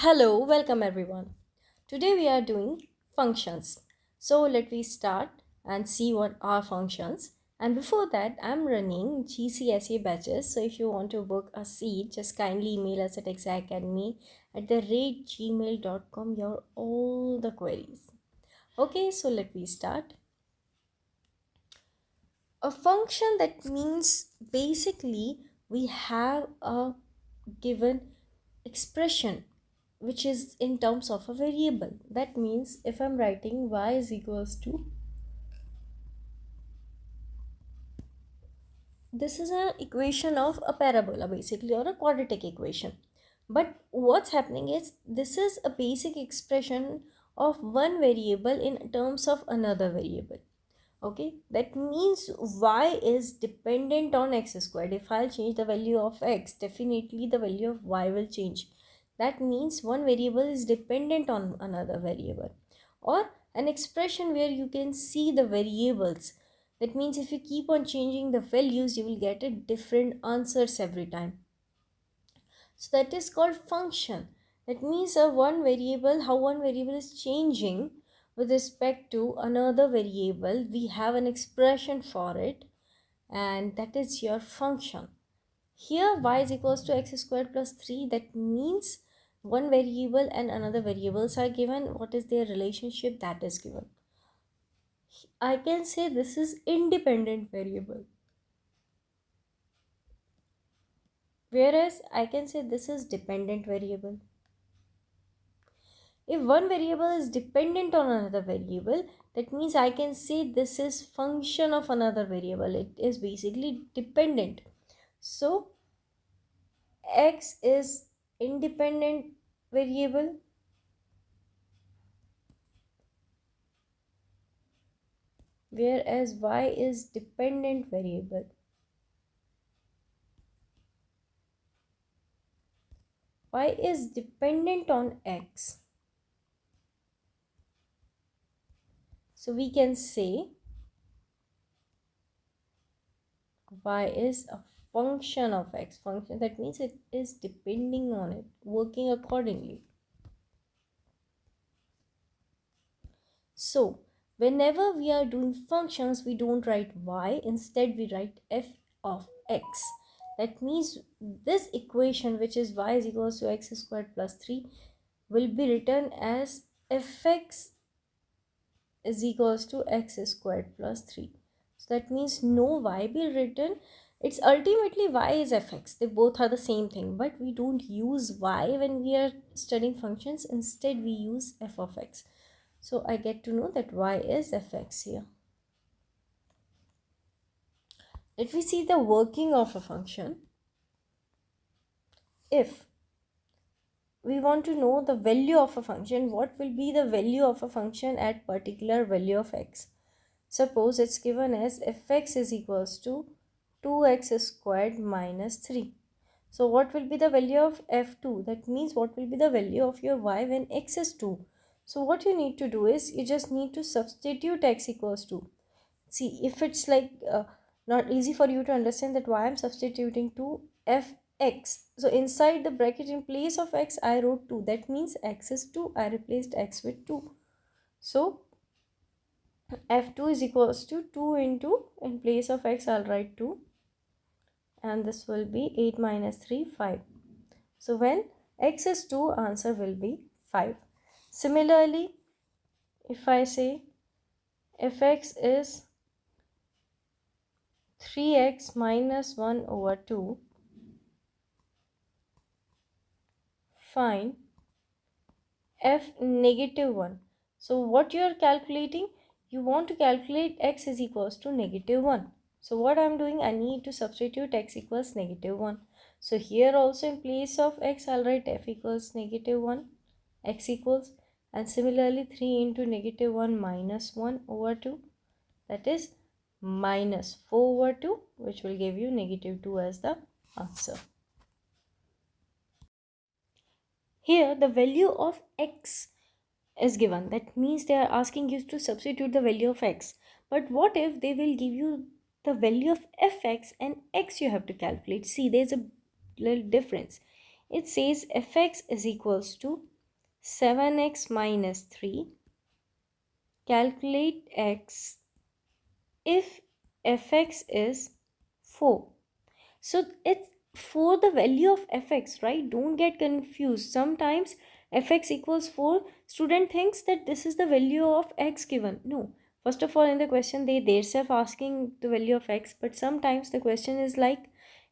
Hello, welcome everyone. Today we are doing functions. So let me start and see what are functions. And before that, I'm running GCSE batches. So if you want to book a seat, just kindly email us at exactacademy@gmail.com your all the queries. Okay, so let me start. A function that means basically we have a given expression which is in terms of a variable. That means if I'm writing y is equals to, this is an equation of a parabola basically, or a quadratic equation. But what's happening is this is a basic expression of one variable in terms of another variable. Okay, that means y is dependent on x squared. If I'll change the value of x, definitely the value of y will change. That means one variable is dependent on another variable, or an expression where you can see the variables. That means if you keep on changing the values, you will get a different answers every time. So that is called function. That means how one variable is changing with respect to another variable. We have an expression for it, and that is your function. Here y is equals to x squared plus 3. That means one variable and another variables are given. What is their relationship? That is given. I can say this is independent variable, whereas I can say this is dependent variable. If one variable is dependent on another variable, that means I can say this is function of another variable. It is basically dependent. So x is independent variable, whereas y is dependent variable. Y is dependent on x. So we can say y is a function of x. Function, that means it is depending on it, working accordingly. So whenever we are doing functions, we don't write y, instead we write f of x. That means this equation, which is y is equals to x squared plus 3, will be written as fx is equals to x squared plus 3. So that means no y be written. It's ultimately y is fx. They both are the same thing, but we don't use y when we are studying functions. Instead we use f of x. So I get to know that y is fx here. Let me see the working of a function. If we want to know the value of a function, what will be the value of a function at particular value of x? Suppose it's given as fx is equals to 2x squared minus 3. So what will be the value of f2? That means what will be the value of your y when x is 2? So what you need to do is you just need to substitute x equals 2. See, if it's like not easy for you to understand, that why I'm substituting to fx. So inside the bracket, in place of x, I wrote 2. That means x is 2. I replaced x with 2. So f2 is equals to 2 into, in place of x, I'll write 2. And this will be 8 minus 3, 5. So when x is 2, answer will be 5. Similarly, if I say fx is 3x minus 1 over 2, find f negative 1. So what you are calculating? You want to calculate x is equals to negative 1. So what I am doing, I need to substitute x equals negative 1. So here also in place of x, I'll write f equals negative 1, x equals, and similarly 3 into negative 1 minus 1 over 2, that is minus 4 over 2, which will give you negative 2 as the answer. Here the value of x is given. That means they are asking you to substitute the value of x. But what if they will give you the value of fx and x you have to calculate? See, there's a little difference. It says fx is equals to 7x minus 3. Calculate x if fx is 4. So it's for the value of fx, right? Don't get confused. Sometimes fx equals 4, student thinks that this is the value of x given. No, first of all, in the question they themselves asking the value of x, but sometimes the question is like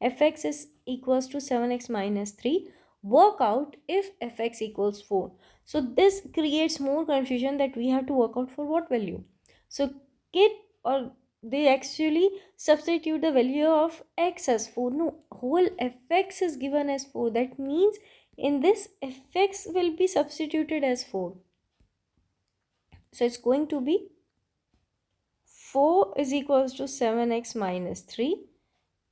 fx is equals to 7x minus 3, work out if fx equals 4. So this creates more confusion that we have to work out for what value. So kid or they actually substitute the value of x as 4. No, whole fx is given as 4. That means in this fx will be substituted as 4. So it's going to be 4 is equals to 7x minus 3.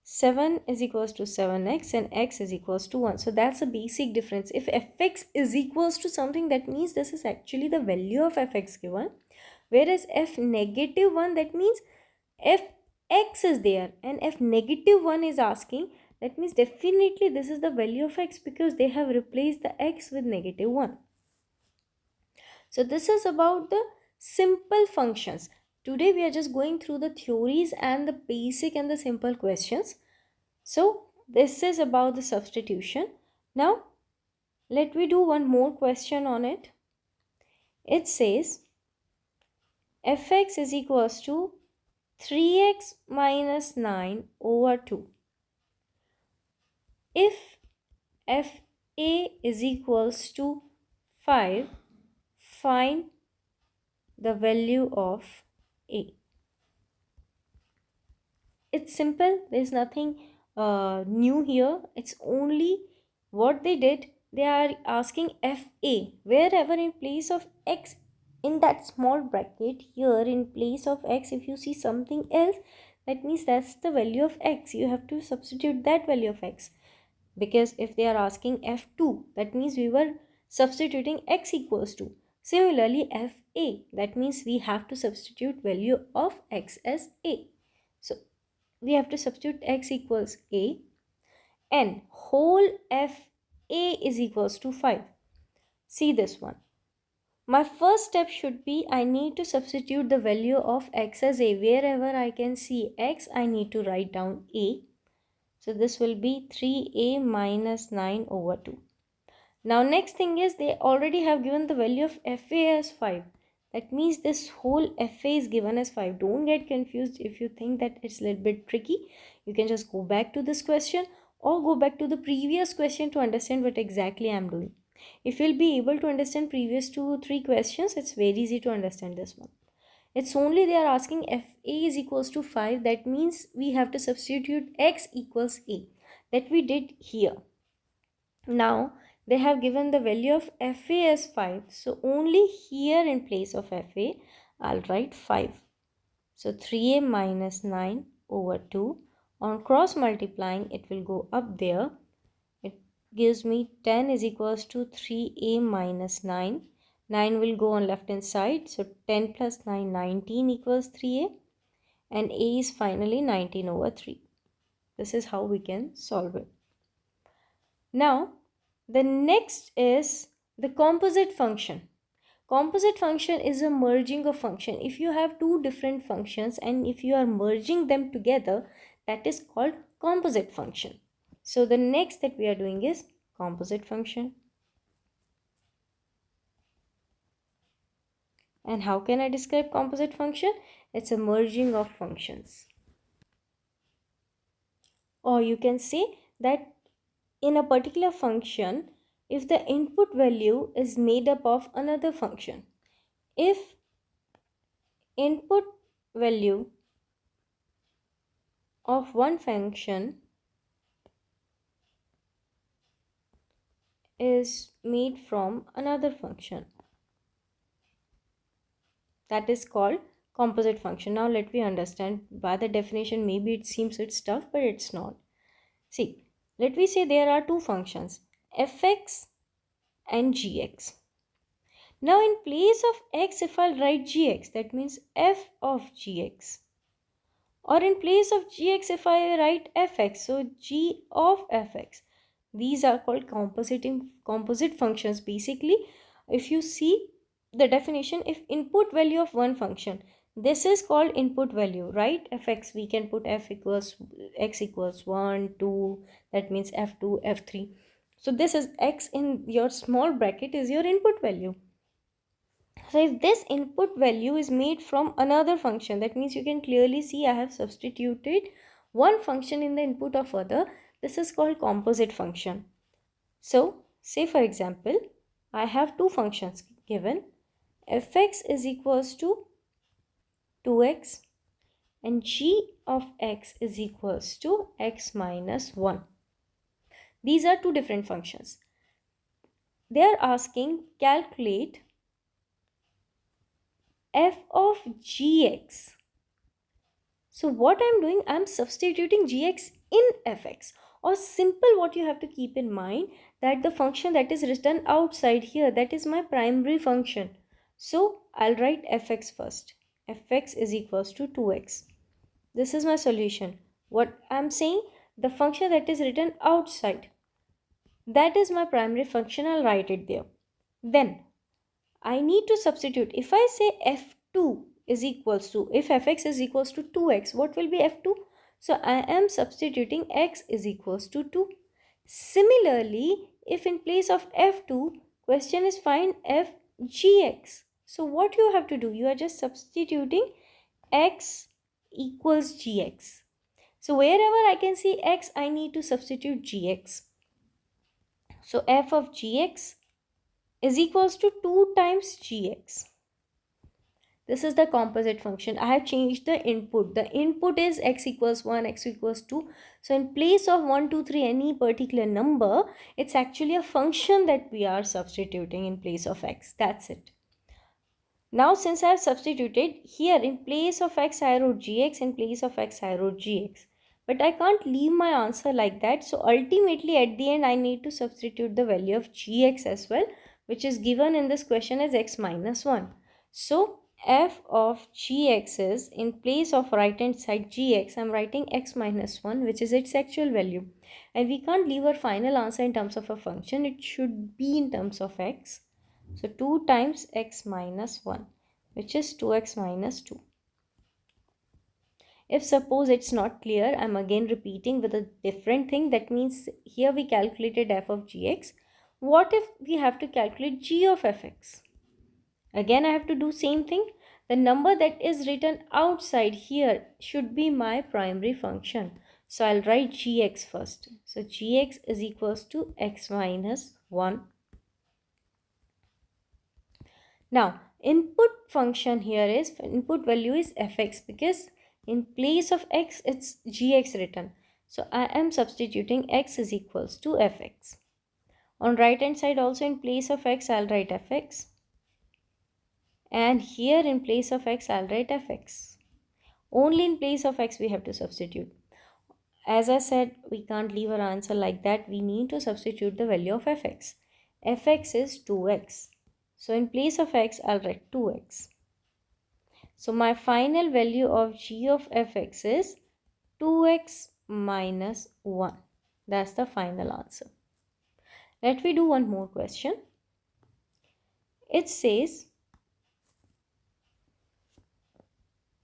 7 is equals to 7x and x is equals to 1. So that's a basic difference. If fx is equals to something, that means this is actually the value of fx given. Whereas f negative 1, that means if x is there, and if negative 1 is asking, that means definitely this is the value of x, because they have replaced the x with negative 1. So this is about the simple functions. Today we are just going through the theories and the basic and the simple questions. So this is about the substitution. Now let me do one more question on it. It says fx is equals to 3x minus 9 over 2. If fa is equals to 5, find the value of a. It's simple. There's nothing new here. It's only what they did. They are asking fa. Wherever in place of x, in that small bracket here, in place of x, if you see something else, that means that's the value of x. You have to substitute that value of x. Because if they are asking f2, that means we were substituting x equals to. Similarly, fa, that means we have to substitute value of x as a. So we have to substitute x equals a, and whole fa is equals to 5. See this one. My first step should be, I need to substitute the value of x as a. Wherever I can see x, I need to write down a. So this will be 3a minus 9 over 2. Now next thing is, they already have given the value of fa as 5. That means this whole fa is given as 5. Don't get confused. If you think that it's a little bit tricky, you can just go back to this question or go back to the previous question to understand what exactly I'm doing. If you'll be able to understand previous 2-3 questions, it's very easy to understand this one. It's only they are asking fa is equals to 5. That means we have to substitute x equals a. That we did here. Now they have given the value of fa as 5. So only here in place of fa, I'll write 5. So 3a minus 9 over 2. On cross multiplying, it will go up there. It gives me 10 is equals to 3a minus 9. 9 will go on left hand side. So 10 plus 9, 19 equals 3a. And a is finally 19 over 3. This is how we can solve it. Now, the next is the composite function. Composite function is a merging of function. If you have two different functions and if you are merging them together, that is called composite function. So the next that we are doing is composite function. And how can I describe composite function? It's a merging of functions. Or you can say that in a particular function, if the input value is made up of another function, if input value of one function is made from another function, that is called composite function. Now let me understand. By the definition, maybe it seems it's tough, but it's not. See, let me say there are two functions, fx and gx. Now in place of x, if I'll write gx, that means f of gx. Or in place of gx, if I write fx, so g of fx. These are called composite functions. Basically, if you see the definition, if input value of one function, this is called input value, right? Fx, we can put f equals x equals 1 2, that means f2 f3. So this is x in your small bracket is your input value. So if this input value is made from another function, that means you can clearly see I have substituted one function in the input of other. This is called composite function. So say for example, I have two functions given. Fx is equals to 2x and g of x is equals to x minus 1. These are two different functions. They are asking calculate f of gx. So what I'm doing, I'm substituting gx in fx. Or simple, what you have to keep in mind, that the function that is written outside here, that is my primary function. So I'll write fx first. Fx is equals to 2x. This is my solution. What I'm saying, the function that is written outside, that is my primary function. I'll write it there. Then I need to substitute. If I say f2 is equals to, if fx is equals to 2x, what will be f2? So I am substituting x is equals to 2. Similarly, if in place of f2, question is find f gx. So what you have to do? You are just substituting x equals gx. So wherever I can see x, I need to substitute gx. So f of gx is equals to 2 times gx. This is the composite function. I have changed the input. The input is x equals 1, x equals 2. So in place of 1, 2, 3, any particular number, it's actually a function that we are substituting in place of x. That's it. Now since I have substituted here, in place of x I wrote gx, in place of x I wrote gx. But I can't leave my answer like that. So ultimately at the end I need to substitute the value of gx as well, which is given in this question as x minus 1. So f of gx is, in place of right hand side gx, I am writing x minus 1, which is its actual value. And we can't leave our final answer in terms of a function. It should be in terms of x. So 2 times x minus 1, which is 2x minus 2. If suppose it's not clear, I'm again repeating with a different thing. That means here we calculated f of gx. What if we have to calculate g of fx? Again, I have to do same thing. The number that is written outside here should be my primary function. So I'll write gx first. So gx is equals to x minus 1. Now, input function here is, input value is fx, because in place of x, it's gx written. So I am substituting x is equals to fx. On right hand side also, in place of x, I'll write fx. And here in place of x, I'll write fx. Only in place of x we have to substitute. As I said, we can't leave our answer like that. We need to substitute the value of fx. Fx is 2x. So in place of x, I'll write 2x. So my final value of g of fx is 2x minus 1. That's the final answer. Let me do one more question. It says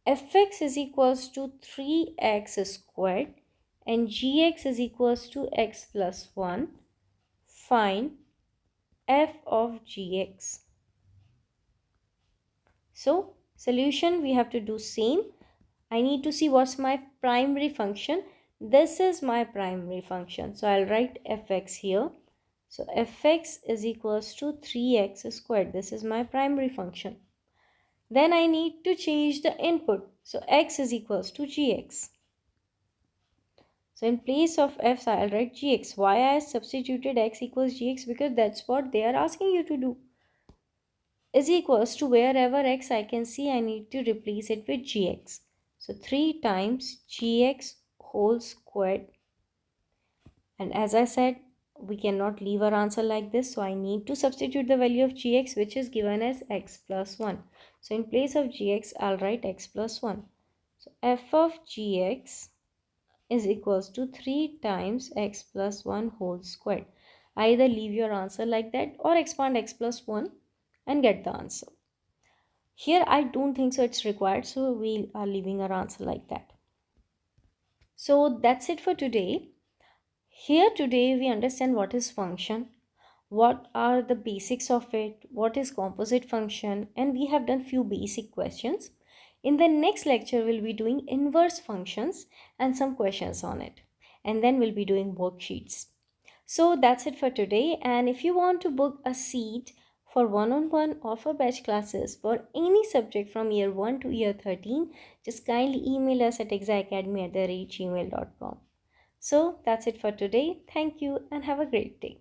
fx is equals to 3x squared and gx is equals to x plus 1. Find f of gx. So solution, we have to do same. I need to see what's my primary function. This is my primary function. So I'll write fx here. So fx is equals to 3x squared. This is my primary function. Then I need to change the input. So x is equals to gx. So in place of f, I'll write gx. Why I substituted x equals gx? Because that's what they are asking you to do. Is equals to, wherever x I can see, I need to replace it with gx. So 3 times gx whole squared. And as I said, we cannot leave our answer like this. So I need to substitute the value of gx, which is given as x plus 1. So in place of gx, I'll write x plus 1. So f of gx is equals to 3 times x plus 1 whole squared. Either leave your answer like that or expand x plus 1 and get the answer. Here I don't think so it's required, so we are leaving our answer like that. So that's it for today. Here today we understand what is function, what are the basics of it, what is composite function, and we have done few basic questions. In the next lecture we'll be doing inverse functions and some questions on it, and then we'll be doing worksheets. So that's it for today, and if you want to book a seat for one-on-one or batch classes for any subject from year 1 to year 13, just kindly email us at exaacademy@gmail.com. So that's it for today. Thank you and have a great day.